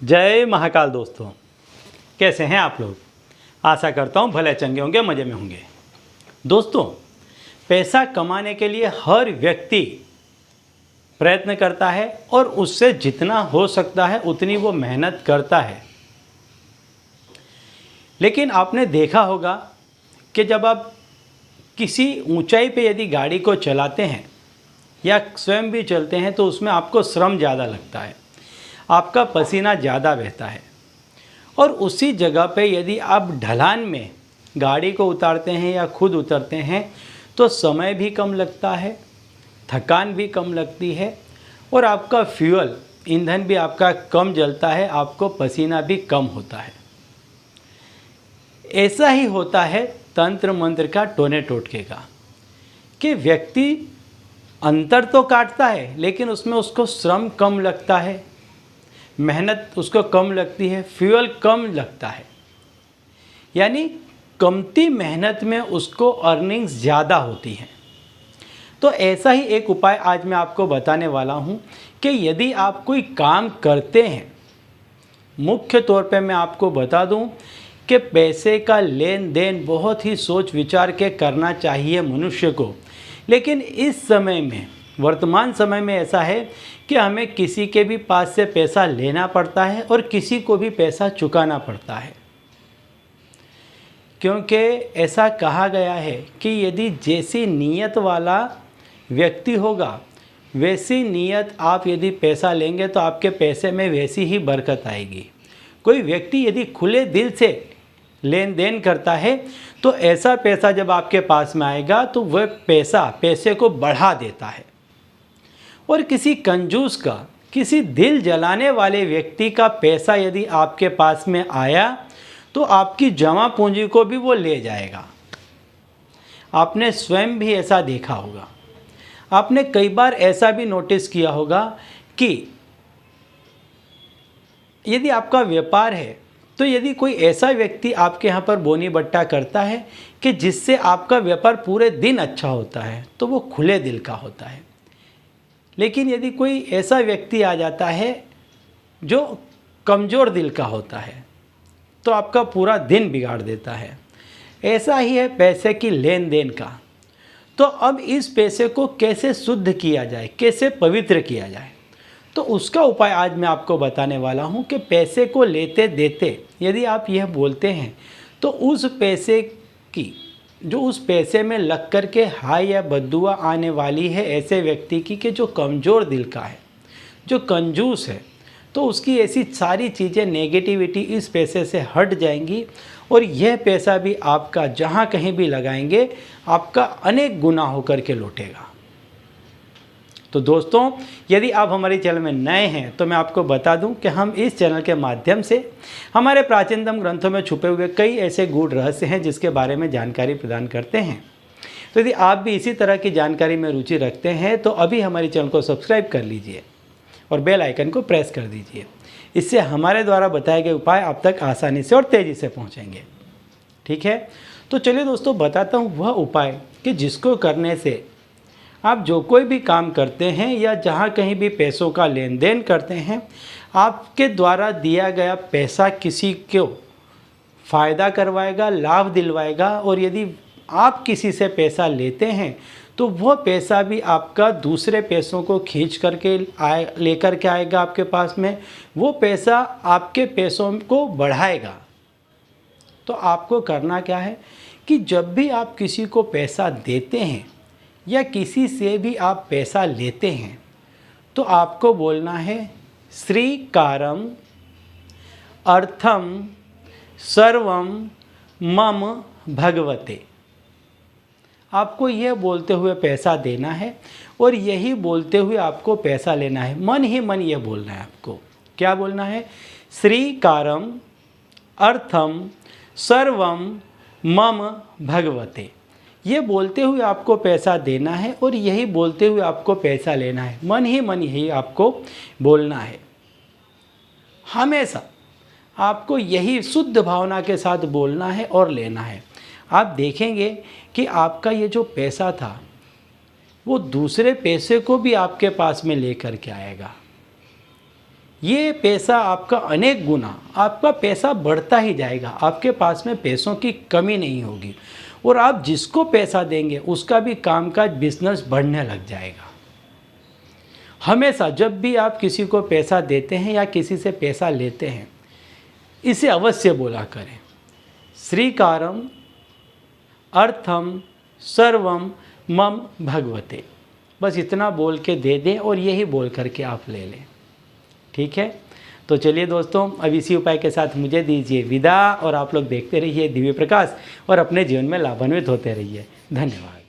जय महाकाल दोस्तों, कैसे हैं आप लोग। आशा करता हूँ भले चंगे होंगे, मज़े में होंगे। दोस्तों, पैसा कमाने के लिए हर व्यक्ति प्रयत्न करता है और उससे जितना हो सकता है उतनी वो मेहनत करता है। लेकिन आपने देखा होगा कि जब आप किसी ऊंचाई पे यदि गाड़ी को चलाते हैं या स्वयं भी चलते हैं तो उसमें आपको श्रम ज़्यादा लगता है, आपका पसीना ज़्यादा बहता है। और उसी जगह पे यदि आप ढलान में गाड़ी को उतारते हैं या खुद उतरते हैं तो समय भी कम लगता है, थकान भी कम लगती है और आपका फ्यूल ईंधन भी आपका कम जलता है, आपको पसीना भी कम होता है। ऐसा ही होता है तंत्र मंत्र का टोने टोटके का कि व्यक्ति अंतर तो काटता है लेकिन उसमें उसको श्रम कम लगता है, मेहनत उसको कम लगती है, फ्यूल कम लगता है, यानी कमती मेहनत में उसको अर्निंग्स ज़्यादा होती हैं। तो ऐसा ही एक उपाय आज मैं आपको बताने वाला हूँ कि यदि आप कोई काम करते हैं, मुख्य तौर पे मैं आपको बता दूँ कि पैसे का लेन देन बहुत ही सोच विचार के करना चाहिए मनुष्य को। लेकिन इस समय में, वर्तमान समय में ऐसा है कि हमें किसी के भी पास से पैसा लेना पड़ता है और किसी को भी पैसा चुकाना पड़ता है, क्योंकि ऐसा कहा गया है कि यदि जैसी नीयत वाला व्यक्ति होगा वैसी नीयत आप यदि पैसा लेंगे तो आपके पैसे में वैसी ही बरकत आएगी। कोई व्यक्ति यदि खुले दिल से लेन देन करता है तो ऐसा पैसा जब आपके पास में आएगा तो वह पैसे को बढ़ा देता है। और किसी कंजूस का, किसी दिल जलाने वाले व्यक्ति का पैसा यदि आपके पास में आया तो आपकी जमा पूंजी को भी वो ले जाएगा। आपने स्वयं भी ऐसा देखा होगा। आपने कई बार ऐसा भी नोटिस किया होगा कि यदि आपका व्यापार है तो यदि कोई ऐसा व्यक्ति आपके यहाँ पर बोनी बट्टा करता है कि जिससे आपका व्यापार पूरे दिन अच्छा होता है तो वो खुले दिल का होता है। लेकिन यदि कोई ऐसा व्यक्ति आ जाता है जो कमज़ोर दिल का होता है तो आपका पूरा दिन बिगाड़ देता है। ऐसा ही है पैसे की लेन देन का। तो अब इस पैसे को कैसे शुद्ध किया जाए, कैसे पवित्र किया जाए, तो उसका उपाय आज मैं आपको बताने वाला हूं कि पैसे को लेते देते यदि आप यह बोलते हैं तो उस पैसे की, जो उस पैसे में लग कर के हाय या बद्दुआ आने वाली है ऐसे व्यक्ति की कि जो कमज़ोर दिल का है, जो कंजूस है, तो उसकी ऐसी सारी चीज़ें, नेगेटिविटी इस पैसे से हट जाएंगी और यह पैसा भी आपका जहाँ कहीं भी लगाएंगे आपका अनेक गुना होकर के लौटेगा। तो दोस्तों, यदि आप हमारे चैनल में नए हैं तो मैं आपको बता दूं कि हम इस चैनल के माध्यम से हमारे प्राचीनतम ग्रंथों में छुपे हुए कई ऐसे गूढ़ रहस्य हैं जिसके बारे में जानकारी प्रदान करते हैं। तो यदि आप भी इसी तरह की जानकारी में रुचि रखते हैं तो अभी हमारे चैनल को सब्सक्राइब कर लीजिए और बेल आइकन को प्रेस कर दीजिए। इससे हमारे द्वारा बताए गए उपाय आप तक आसानी से और तेज़ी से पहुँचेंगे। ठीक है, तो चलिए दोस्तों, बताता हूँ वह उपाय कि जिसको करने से आप जो कोई भी काम करते हैं या जहाँ कहीं भी पैसों का लेन देन करते हैं, आपके द्वारा दिया गया पैसा किसी को फ़ायदा करवाएगा, लाभ दिलवाएगा। और यदि आप किसी से पैसा लेते हैं तो वह पैसा भी आपका दूसरे पैसों को खींच करके लेकर के आएगा आपके पास में। वो पैसा आपके पैसों को बढ़ाएगा। तो आपको करना क्या है कि जब भी आप किसी को पैसा देते हैं या किसी से भी आप पैसा लेते हैं तो आपको बोलना है श्रीकारम अर्थम सर्वम मम भगवते। आपको यह बोलते हुए पैसा देना है और यही बोलते हुए आपको पैसा लेना है। मन ही मन यह बोलना है आपको। क्या बोलना है? श्रीकारम अर्थम सर्वम मम भगवते। ये बोलते हुए आपको पैसा देना है और यही बोलते हुए आपको पैसा लेना है। मन ही मन यही आपको बोलना है। हमेशा आपको यही शुद्ध भावना के साथ बोलना है और लेना है। आप देखेंगे कि आपका ये जो पैसा था वो दूसरे पैसे को भी आपके पास में लेकर के आएगा। ये पैसा आपका अनेक गुना, आपका पैसा बढ़ता ही जाएगा। आपके पास में पैसों की कमी नहीं होगी और आप जिसको पैसा देंगे उसका भी कामकाज बिजनेस बढ़ने लग जाएगा। हमेशा जब भी आप किसी को पैसा देते हैं या किसी से पैसा लेते हैं, इसे अवश्य बोला करें, श्रीकारम अर्थम सर्वम मम भगवते। बस इतना बोल के दे दें और यही बोल करके आप ले लें। ठीक है, तो चलिए दोस्तों, अब इसी उपाय के साथ मुझे दीजिए विदा और आप लोग देखते रहिए दिव्य प्रकाश और अपने जीवन में लाभान्वित होते रहिए। धन्यवाद।